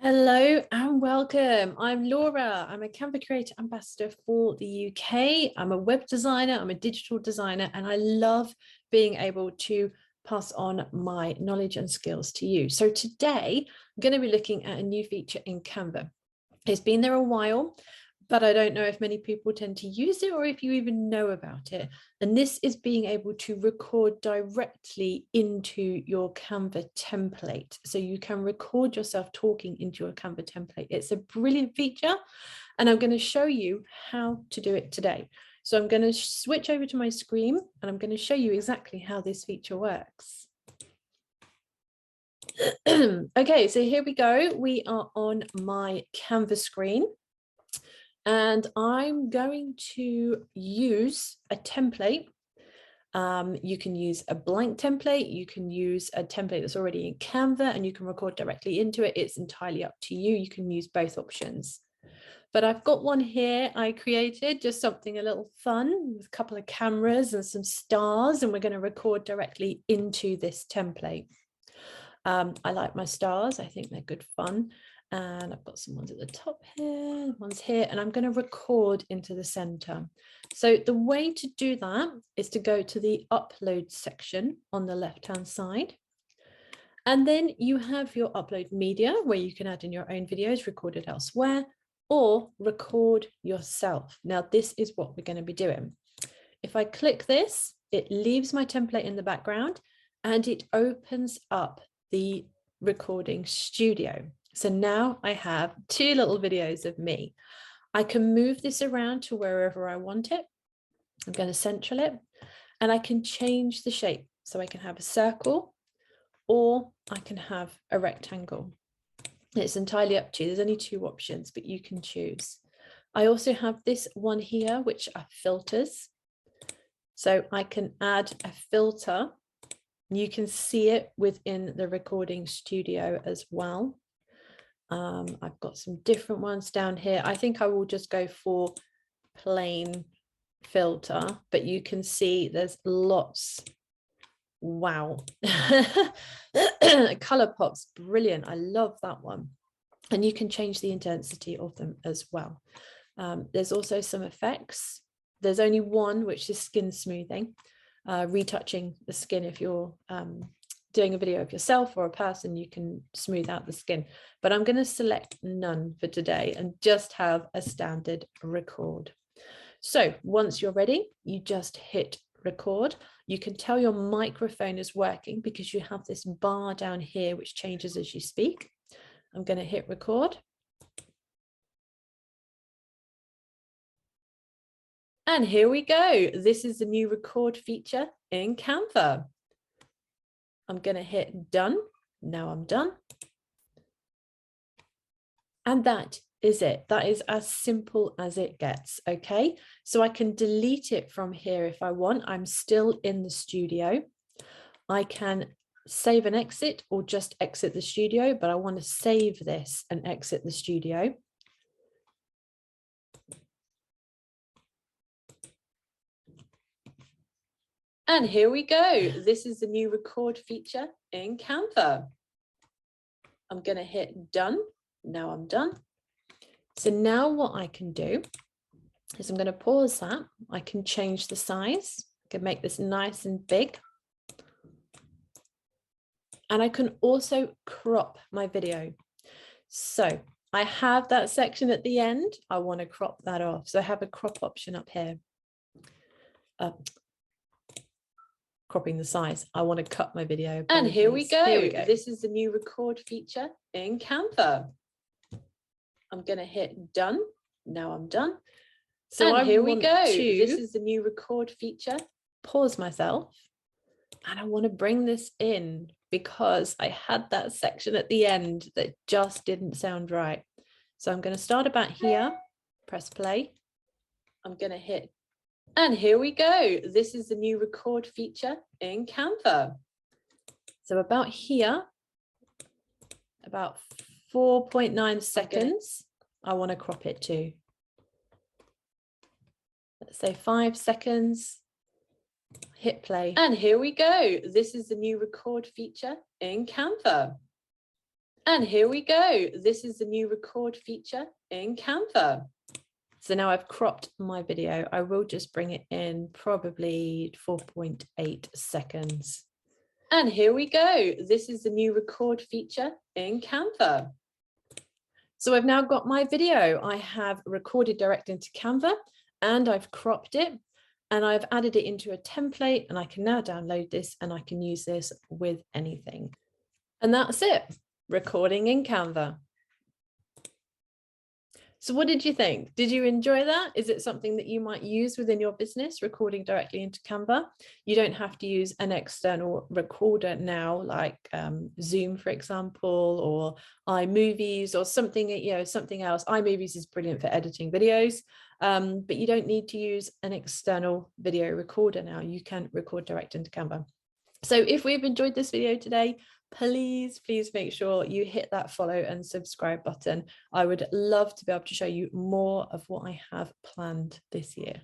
Hello and welcome. I'm Laura. I'm a Canva Creator Ambassador for the UK. I'm a web designer, I'm a digital designer, and I love being able to pass on my knowledge and skills to you. So today I'm going to be looking at a new feature in Canva. It's been there a while, but I don't know if many people tend to use it or if you even know about it. And this is being able to record directly into your Canva template. So you can record yourself talking into your Canva template. It's a brilliant feature, and I'm going to show you how to do it today. So I'm going to switch over to my screen and I'm going to show you exactly how this feature works. Okay, so here we go. We are on my Canva screen. And I'm going to use a template. You can use a blank template. You can use a template that's already in Canva and you can record directly into it. It's entirely up to you. You can use both options. But I've got one here I created, just something a little fun with a couple of cameras and some stars, and we're going to record directly into this template. I like my stars. I think they're good fun. And I've got some ones at the top here, ones here, and I'm going to record into the center. So the way to do that is to go to the upload section on the left-hand side. And then you have your upload media where you can add in your own videos recorded elsewhere or record yourself. Now, this is what we're going to be doing. If I click this, it leaves my template in the background and it opens up the recording studio. So now I have two little videos of me. I can move this around to wherever I want it. I'm going to central it and I can change the shape. So I can have a circle or I can have a rectangle. It's entirely up to you. There's only two options, but you can choose. I also have this one here, which are filters. So I can add a filter. You can see it within the recording studio as well. I've got some different ones down here. I think I will just go for plain filter, but you can see there's lots. Wow. Color pops, brilliant. I love that one. And you can change the intensity of them as well. There's also some effects. There's only one, which is skin smoothing, retouching the skin. If you're doing a video of yourself or a person, you can smooth out the skin, but I'm going to select none for today and just have a standard record. So once you're ready, you just hit record. You can tell your microphone is working because you have this bar down here which changes as you speak. I'm going to hit record. And here we go. This is the new record feature in Canva. I'm going to hit done. Now I'm done. And that is it. That is as simple as it gets. Okay, so I can delete it from here if I want. I'm still in the studio. I can save and exit or just exit the studio, but I want to save this and exit the studio. And here we go. This is the new record feature in Canva. I'm going to hit done. Now I'm done. So now what I can do is I'm going to pause that. I can change the size. I can make this nice and big. And I can also crop my video. So I have that section at the end. I want to crop that off. So I have a crop option up here. Cropping the size. I want to cut my video. Apologies. And here we go. This is the new record feature in Canva. I'm going to hit done. Now I'm done. So here we go. This is the new record feature. Pause myself. And I want to bring this in because I had that section at the end that just didn't sound right. So I'm going to start about here, press play. I'm going to hit. And here we go. This is the new record feature in Canva. So about here, about 4.9 seconds, I want to crop it to. Let's say 5 seconds, hit play. And here we go. This is the new record feature in Canva. And here we go. This is the new record feature in Canva. So now I've cropped my video. I will just bring it in probably 4.8 seconds. And here we go. This is the new record feature in Canva. So I've now got my video. I have recorded direct into Canva and I've cropped it and I've added it into a template, and I can now download this and I can use this with anything. And that's it. Recording in Canva. So what did you think? Did you enjoy that? Is it something that you might use within your business, recording directly into Canva? You don't have to use an external recorder now, like Zoom, for example, or iMovies or something, something else. iMovies is brilliant for editing videos, but you don't need to use an external video recorder now. You can record direct into Canva. So if we've enjoyed this video today, please make sure you hit that follow and subscribe button. I would love to be able to show you more of what I have planned this year.